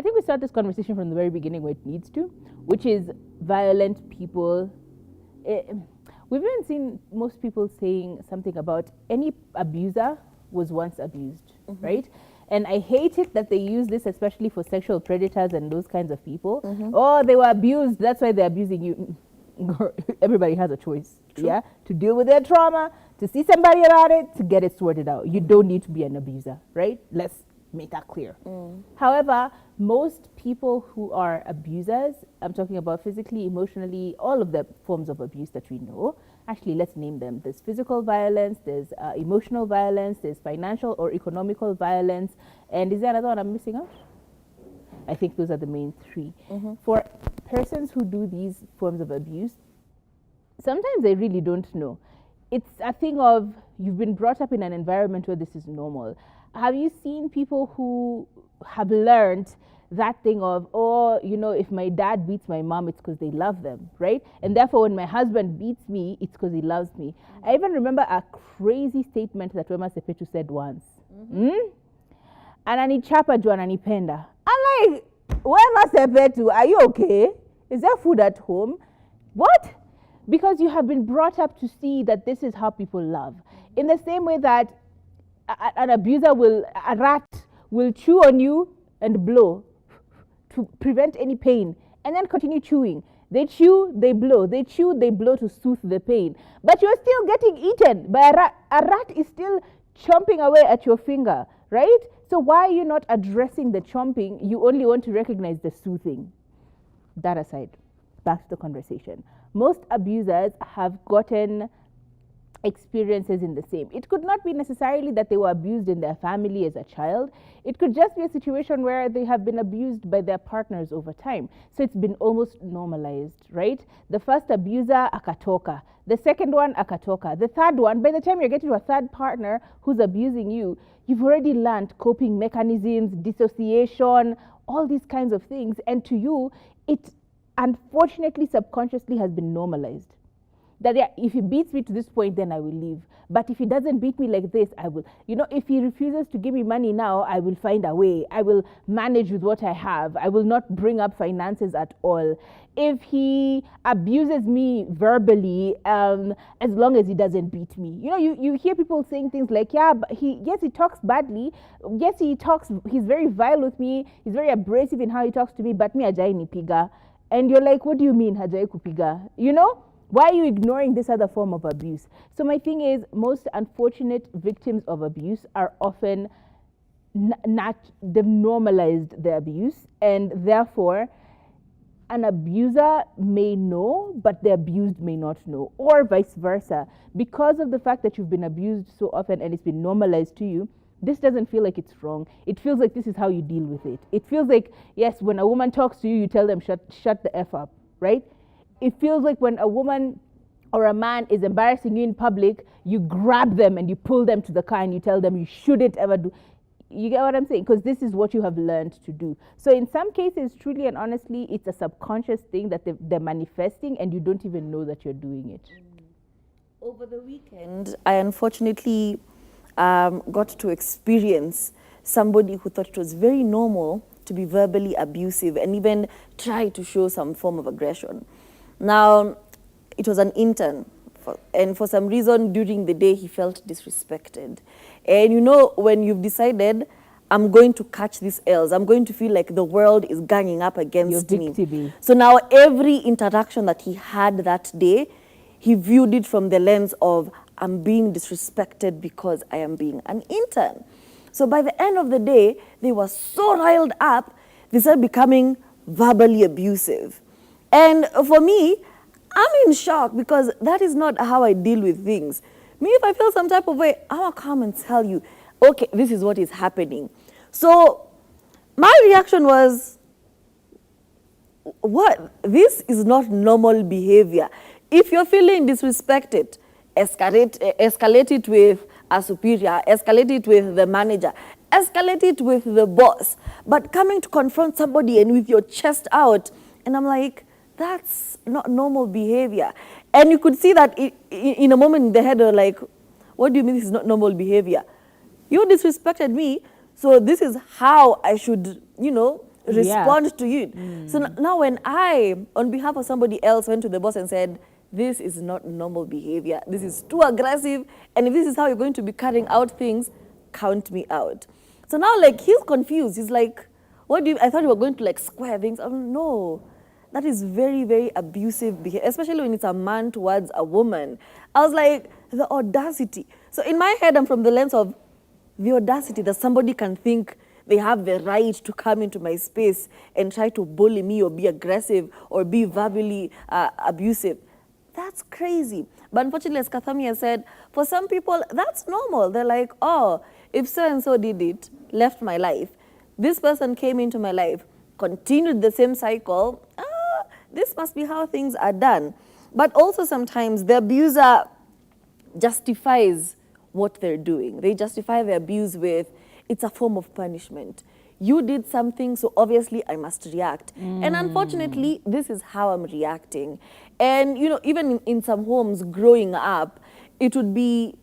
I think we start this conversation from the very beginning where it needs to, which is violent people. We've even seen most people saying something about any abuser was once abused, right? And I hate it that they use this, especially for sexual predators and those kinds of people. Oh, they were abused, that's why they're abusing you. Everybody has a choice, yeah, to deal with their trauma, to see somebody about it, to get it sorted out. You don't need to be an abuser, right? Let's make that clear. However, most people who are abusers, I'm talking about physically, emotionally, all of the forms of abuse that we know. Actually, let's name them. There's physical violence, there's emotional violence, there's financial or economical violence, and is there another one I'm missing out? I think those are the main three. For persons who do these forms of abuse, sometimes they really don't know. It's a thing of you've been brought up in an environment where this is normal. Have you seen people who have learned that thing of, oh, you know, if my dad beats my mom, it's because they love them, right? And therefore, when my husband beats me, it's because he loves me. I even remember a crazy statement that Wema Sepetu said once. Ananichapa juu ananipenda. I'm like, Wema Sepetu, are you okay? Is there food at home? What? Because you have been brought up to see that this is how people love. In the same way that an abuser a rat will chew on you and blow to prevent any pain, and then continue chewing. They chew, they blow. They chew, they blow to soothe the pain. But you're still getting eaten by a rat. A rat is still chomping away at your finger, right? So why are you not addressing the chomping? You only want to recognize the soothing. That aside, back to the conversation. Most abusers have gotten experiences in the same. It could not be necessarily that they were abused in their family as a child. It could just be a situation where they have been abused by their partners over time. So it's been almost normalized, right? The first abuser, akatoka. The second one, akatoka. The third one, by the time you're getting to a third partner who's abusing you, you've already learned coping mechanisms, dissociation, all these kinds of things. And to you, it unfortunately subconsciously has been normalized. That if he beats me to this point, then I will leave. But if he doesn't beat me like this, I will. You know, if he refuses to give me money now, I will find a way. I will manage with what I have. I will not bring up finances at all. If he abuses me verbally, as long as he doesn't beat me. You know, you hear people saying things like, yeah, but he talks badly. Yes, he's very vile with me. He's very abrasive in how he talks to me, but me hajai nipiga. And you're like, what do you mean hajai kupiga? You know? Why are you ignoring this other form of abuse? So my thing is, most unfortunate victims of abuse are often they've normalized the abuse, and therefore an abuser may know, but the abused may not know, or vice versa. Because of the fact that you've been abused so often and it's been normalized to you, this doesn't feel like it's wrong. It feels like this is how you deal with it. It feels like, yes, when a woman talks to you, you tell them, shut the F up, right? It feels like when a woman or a man is embarrassing you in public, you grab them and you pull them to the car and you tell them you shouldn't ever do. You get what I'm saying? Because this is what you have learned to do. So in some cases, truly and honestly, it's a subconscious thing that they're manifesting and you don't even know that you're doing it. Over the weekend, I unfortunately got to experience somebody who thought it was very normal to be verbally abusive and even try to show some form of aggression. Now, it was an intern, and for some reason during the day he felt disrespected. And you know, when you've decided, I'm going to catch these L's, I'm going to feel like the world is ganging up against me. So now every interaction that he had that day, he viewed it from the lens of, I'm being disrespected because I am being an intern. So by the end of the day, they were so riled up, they started becoming verbally abusive. And for me, I'm in shock because that is not how I deal with things. Me, if I feel some type of way, I will come and tell you, okay, this is what is happening. So my reaction was, what? This is not normal behavior. If you're feeling disrespected, escalate it with a superior, escalate it with the manager, escalate it with the boss. But coming to confront somebody and with your chest out, and I'm like, that's not normal behavior. And you could see that in a moment in the head, they're like, what do you mean this is not normal behavior? You disrespected me, so this is how I should, respond to it. So now when I, on behalf of somebody else, went to the boss and said, this is not normal behavior, this is too aggressive, and if this is how you're going to be carrying out things, count me out. So now like he's confused. He's like, what do you, I thought you were going to like square things. No, that is very, very abusive behavior, especially when it's a man towards a woman. I was like, the audacity. So in my head, I'm from the lens of the audacity that somebody can think they have the right to come into my space and try to bully me or be aggressive or be verbally abusive. That's crazy. But unfortunately, as Kathami has said, for some people, that's normal. They're like, oh, if so-and-so did it, left my life, this person came into my life, continued the same cycle, this must be how things are done. But also sometimes the abuser justifies what they're doing. They justify the abuse with, it's a form of punishment. You did something, so obviously I must react. And unfortunately, this is how I'm reacting. And, you know, even in some homes growing up, it would be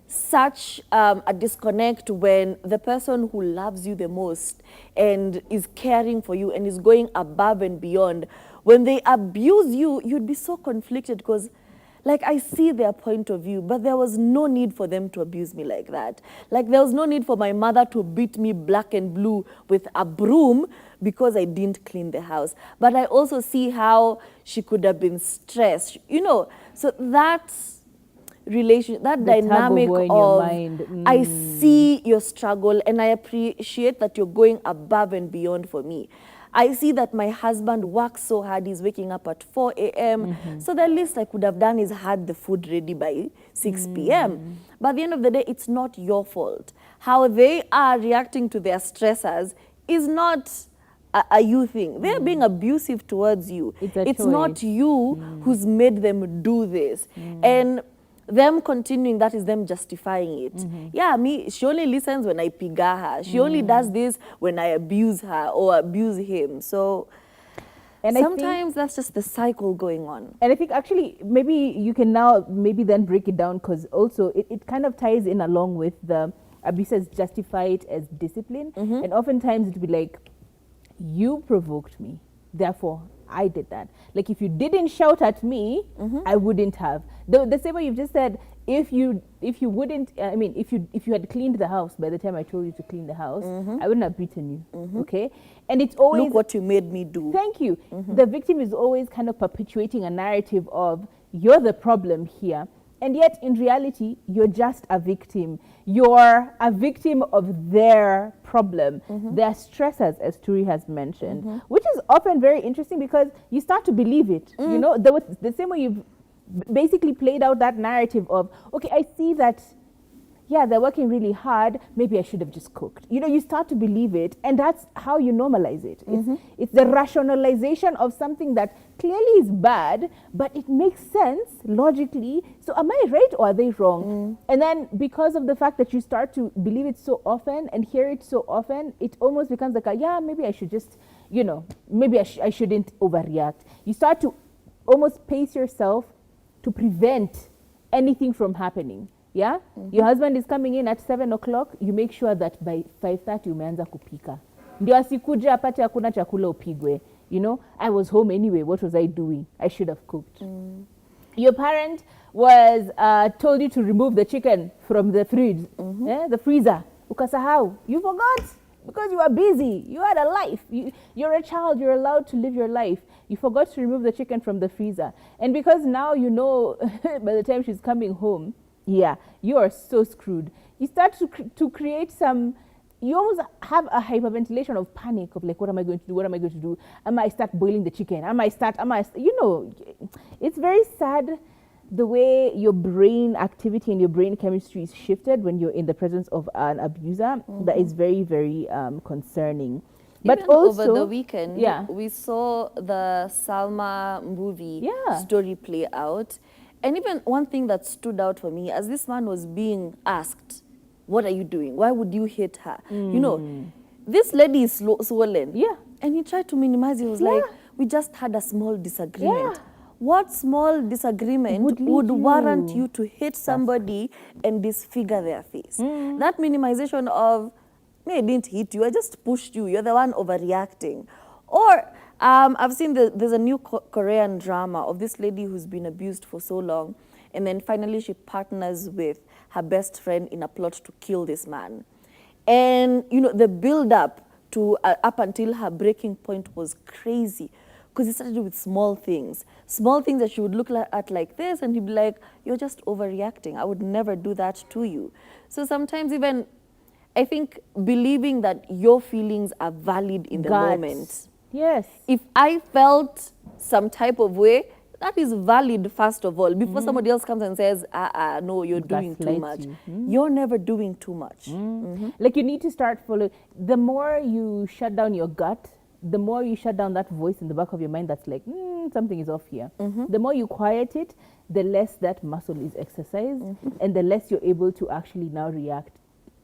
such a disconnect when the person who loves you the most and is caring for you and is going above and beyond, when they abuse you, you'd be so conflicted because like I see their point of view, but there was no need for them to abuse me like that. Like there was no need for my mother to beat me black and blue with a broom because I didn't clean the house. But I also see how she could have been stressed, you know. So that relation, that The tug of dynamic war in of your mind. I see your struggle and I appreciate that you're going above and beyond for me. I see that my husband works so hard, he's waking up at 4 a.m. So the least I could have done is had the food ready by 6 p.m. But at the end of the day, it's not your fault. How they are reacting to their stressors is not a you thing. They're being abusive towards you. It's not you who's made them do this. And them continuing, that is them justifying it. Yeah, she only listens when I piga her. She only does this when I abuse her or abuse him. So and sometimes that's just the cycle going on. And I think actually maybe you can now maybe then break it down because also it kind of ties in along with the abusers justify it as discipline. And oftentimes it would be like, you provoked me, therefore I did that. Like if you didn't shout at me, I wouldn't have. The same way you've just said, if you wouldn't, I mean, if you had cleaned the house by the time I told you to clean the house, I wouldn't have beaten you. Okay, and it's always look what you made me do. Thank you. The victim is always kind of perpetuating a narrative of you're the problem here. And yet, in reality, you're just a victim. You're a victim of their problem, their stressors, as Turi has mentioned, which is often very interesting because you start to believe it. You know, the same way you've basically played out that narrative of, okay, I see that, yeah, they're working really hard. Maybe I should have just cooked. You know, you start to believe it, and that's how you normalize it. It's the rationalization of something that clearly is bad, but it makes sense logically. So am I right or are they wrong? And then because of the fact that you start to believe it so often and hear it so often, it almost becomes like, yeah, maybe I should just, you know, maybe I shouldn't overreact. You start to almost pace yourself to prevent anything from happening. Yeah? Your husband is coming in at 7 o'clock, you make sure that by 5:30 umeanza kupika. Ndio asikuje apate hakuna chakula upigwe. You know, I was home anyway, what was I doing? I should have cooked. Your parent was told you to remove the chicken from the fridge, the freezer. Ukasahau, you forgot because you were busy. You had a life. You're a child, you're allowed to live your life. You forgot to remove the chicken from the freezer. And because now you know by the time she's coming home, yeah, you are so screwed. You start to create some, you almost have a hyperventilation of panic of like, what am I going to do? What am I going to do? Am I start boiling the chicken? You know, it's very sad the way your brain activity and your brain chemistry is shifted when you're in the presence of an abuser. That is very, very concerning. Even but also over the weekend, we saw the Salma movie story play out. And even one thing that stood out for me, as this man was being asked, what are you doing? Why would you hit her? You know, this lady is swollen. Yeah. And he tried to minimize it. He was like, we just had a small disagreement. Yeah. What small disagreement would warrant you to hit somebody and disfigure their face? That minimization of, me, I didn't hit you, I just pushed you, you're the one overreacting. Or I've seen there's a new Korean drama of this lady who's been abused for so long, and then finally she partners with her best friend in a plot to kill this man. And, you know, the build up to up until her breaking point was crazy, because it started with small things that she would look at like this, and he'd be like, you're just overreacting. I would never do that to you. So sometimes even, I think, believing that your feelings are valid in the moment. Yes. If I felt some type of way, that is valid, first of all, before somebody else comes and says, no, you're doing too much. You're never doing too much. Like, you need to start following. The more you shut down your gut, the more you shut down that voice in the back of your mind that's like, something is off here. The more you quiet it, the less that muscle is exercised, and the less you're able to actually now react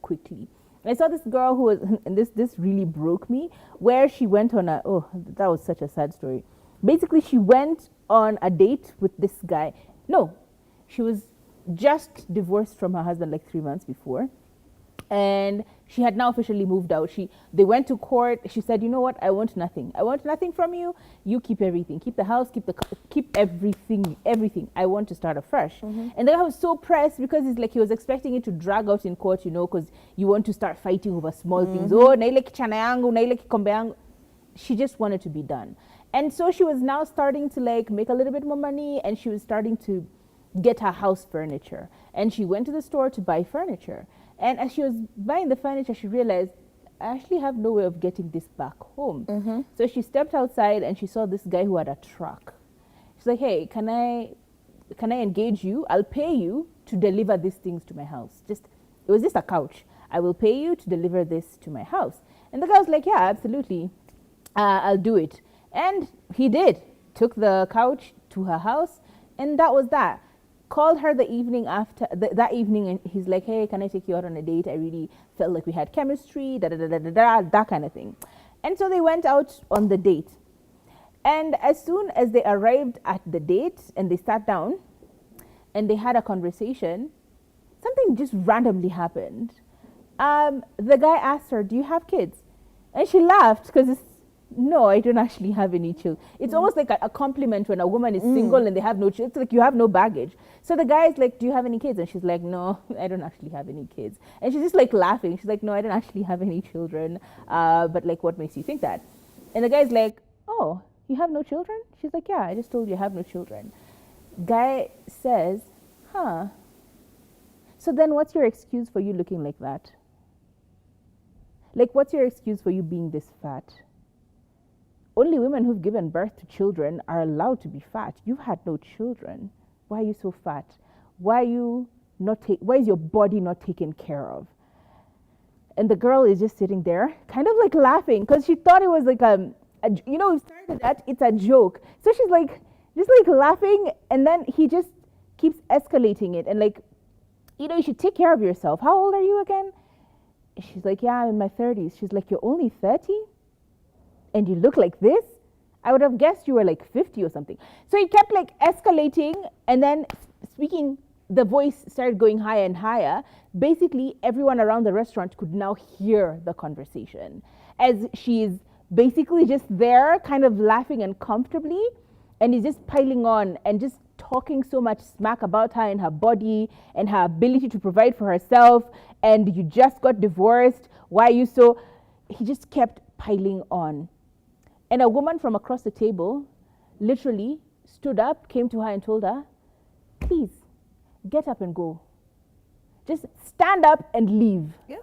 quickly. I saw this girl who was, and this really broke me, where she went on that was such a sad story. Basically, she went on a date with this guy. No, she was just divorced from her husband like 3 months before. And she had now officially moved out. They went to court. She said, you know what? I want nothing. I want nothing from you. You keep everything. Keep the house, keep everything. I want to start afresh. And the guy was so pressed, because it's like he was expecting it to drag out in court, you know, because you want to start fighting over small things. Oh, naile kichana yangu, naile kikombe yangu. She just wanted to be done. And so she was now starting to like make a little bit more money, and she was starting to get her house furniture. And she went to the store to buy furniture. And as she was buying the furniture, she realized, I actually have no way of getting this back home. So she stepped outside and she saw this guy who had a truck. She's like, hey, can I engage you? I'll pay you to deliver these things to my house. It was just a couch. I will pay you to deliver this to my house. And the guy was like, yeah, absolutely. I'll do it. And he did. Took the couch to her house, and that was that. Called her the evening after, that evening, and he's like, hey, can I take you out on a date? I really felt like we had chemistry, that kind of thing. And so they went out on the date. And as soon as they arrived at the date and they sat down and they had a conversation, something just randomly happened. The guy asked her, do you have kids? And she laughed, because no, I don't actually have any children. It's almost like a compliment when a woman is single and they have no children. It's like you have no baggage. So the guy is like, do you have any kids? And she's like, no, I don't actually have any kids. And she's just like laughing. She's like, no, I don't actually have any children. But like, what makes you think that? And the guy's like, oh, you have no children? She's like, yeah, I just told you I have no children. Guy says, huh. So then what's your excuse for you looking like that? Like, what's your excuse for you being this fat? Only women who've given birth to children are allowed to be fat. You've had no children. Why are you so fat? Why is your body not taken care of? And the girl is just sitting there, kind of like laughing, because she thought it was like we started that, it's a joke. So she's like, just like laughing, and then he just keeps escalating it. And like, you should take care of yourself. How old are you again? She's like, yeah, I'm in my 30s. She's like, you're only 30? And you look like this? I would have guessed you were like 50 or something. So he kept like escalating, and then speaking, the voice started going higher and higher. Basically, everyone around the restaurant could now hear the conversation, as she's basically just there kind of laughing uncomfortably, and he's just piling on and just talking so much smack about her and her body and her ability to provide for herself. And you just got divorced. Why are you so... He just kept piling on. And a woman from across the table literally stood up, came to her and told her, please, get up and go. Just stand up and leave. Yeah.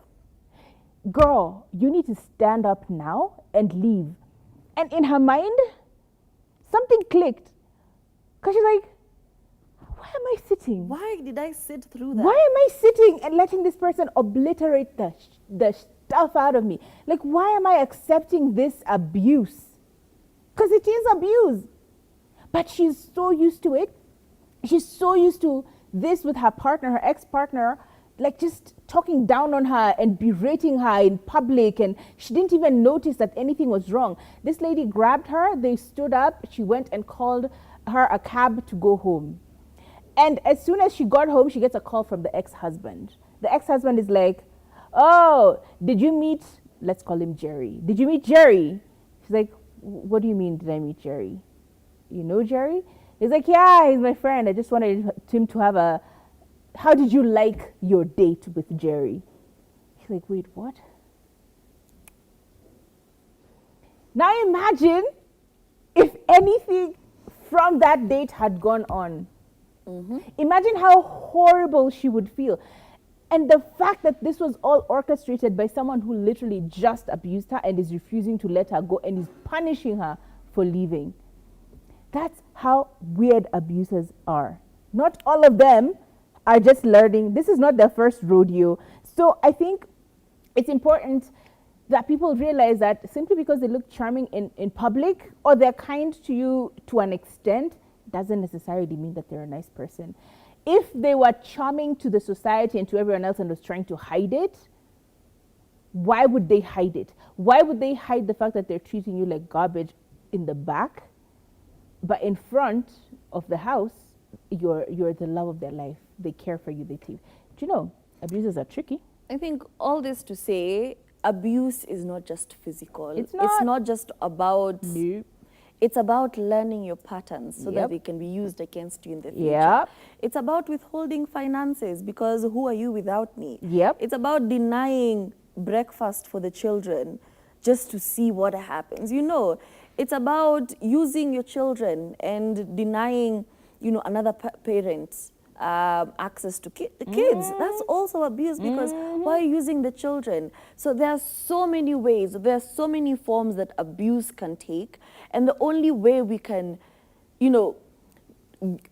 Girl, you need to stand up now and leave. And in her mind, something clicked. Because she's like, why am I sitting? Why did I sit through that? Why am I sitting and letting this person obliterate the stuff out of me? Like, why am I accepting this abuse? Because it is abuse. But she's so used to it. She's so used to this with her partner, her ex-partner, like just talking down on her and berating her in public, and she didn't even notice that anything was wrong. This lady grabbed her, they stood up, she went and called her a cab to go home. And as soon as she got home, she gets a call from the ex-husband. The ex-husband is like, Oh, did you meet, let's call him Jerry. Did you meet Jerry? She's like, what do you mean, did I meet Jerry? You know Jerry? He's like, yeah, he's my friend. I just wanted him to have a, how did you like your date with Jerry? She's like, wait, what? Now imagine if anything from that date had gone on. Imagine how horrible she would feel. And the fact that this was all orchestrated by someone who literally just abused her and is refusing to let her go and is punishing her for leaving. That's how weird abusers are. Not all of them are just learning. This is not their first rodeo. So I think it's important that people realize that simply because they look charming in public or they're kind to you to an extent doesn't necessarily mean that they're a nice person. If they were charming to the society and to everyone else and was trying to hide it, why would they hide it? Why would they hide the fact that they're treating you like garbage in the back, but in front of the house, you're the love of their life. They care for you. They take. Do you know, abusers are tricky. I think all this to say, abuse is not just physical. It's It's not. not just about. Nope. It's about learning your patterns so that Yep. they can be used against you in the future. Yep. It's about withholding finances because who are you without me? Yep. It's about denying breakfast for the children just to see what happens. You know, it's about using your children and denying, you know, another parent access to kids. That's also abuse because why are you using the children? So there are so many ways, there are so many forms that abuse can take. And the only way we can, you know,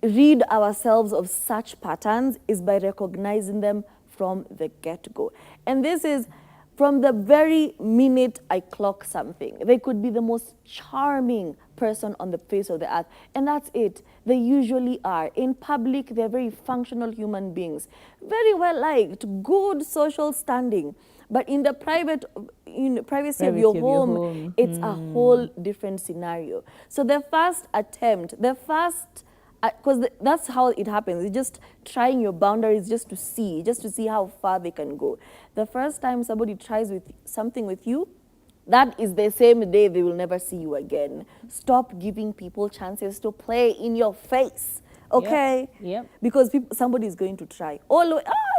rid ourselves of such patterns is by recognizing them from the get-go. And this is from the very minute I clock something. They could be the most charming person on the face of the earth, and that's it. They usually are. In public, they're very functional human beings, very well liked, good social standing. But in the privacy of your home, it's a whole different scenario. So the first attempt, because that's how it happens. It's just trying your boundaries just to see how far they can go. The first time somebody tries something with you, that is the same day they will never see you again. Stop giving people chances to play in your face, okay? Yep. Because somebody is going to try.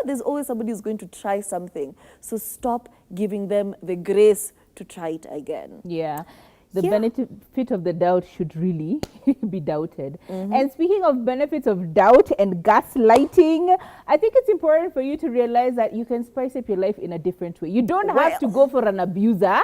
There's always somebody who's going to try something. So stop giving them the grace to try it again. Yeah. The Yeah. benefit of the doubt should really be doubted. And speaking of benefits of doubt and gaslighting, I think it's important for you to realize that you can spice up your life in a different way. You don't have to go for an abuser.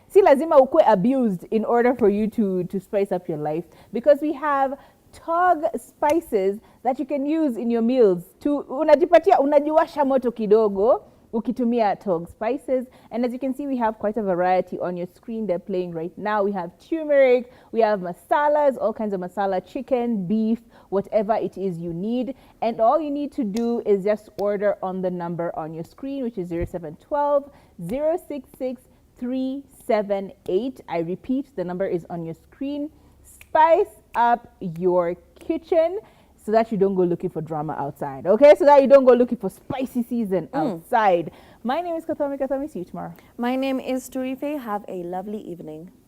Si lazima ukue abused in order for you to spice up your life, because we have Tog spices that you can use in your meals. Unajiwasha moto kidogo ukitumia Tog spices. And as you can see, we have quite a variety on your screen. They're playing right now. We have turmeric, we have masalas, all kinds of masala, chicken, beef, whatever it is you need. And all you need to do is just order on the number on your screen, which is 0712 066 378. I repeat, the number is on your screen. Spice up your kitchen so that you don't go looking for drama outside, okay? So that you don't go looking for spicy season outside. My name is Kathomi. See you tomorrow. My name is Turife. Have a lovely evening.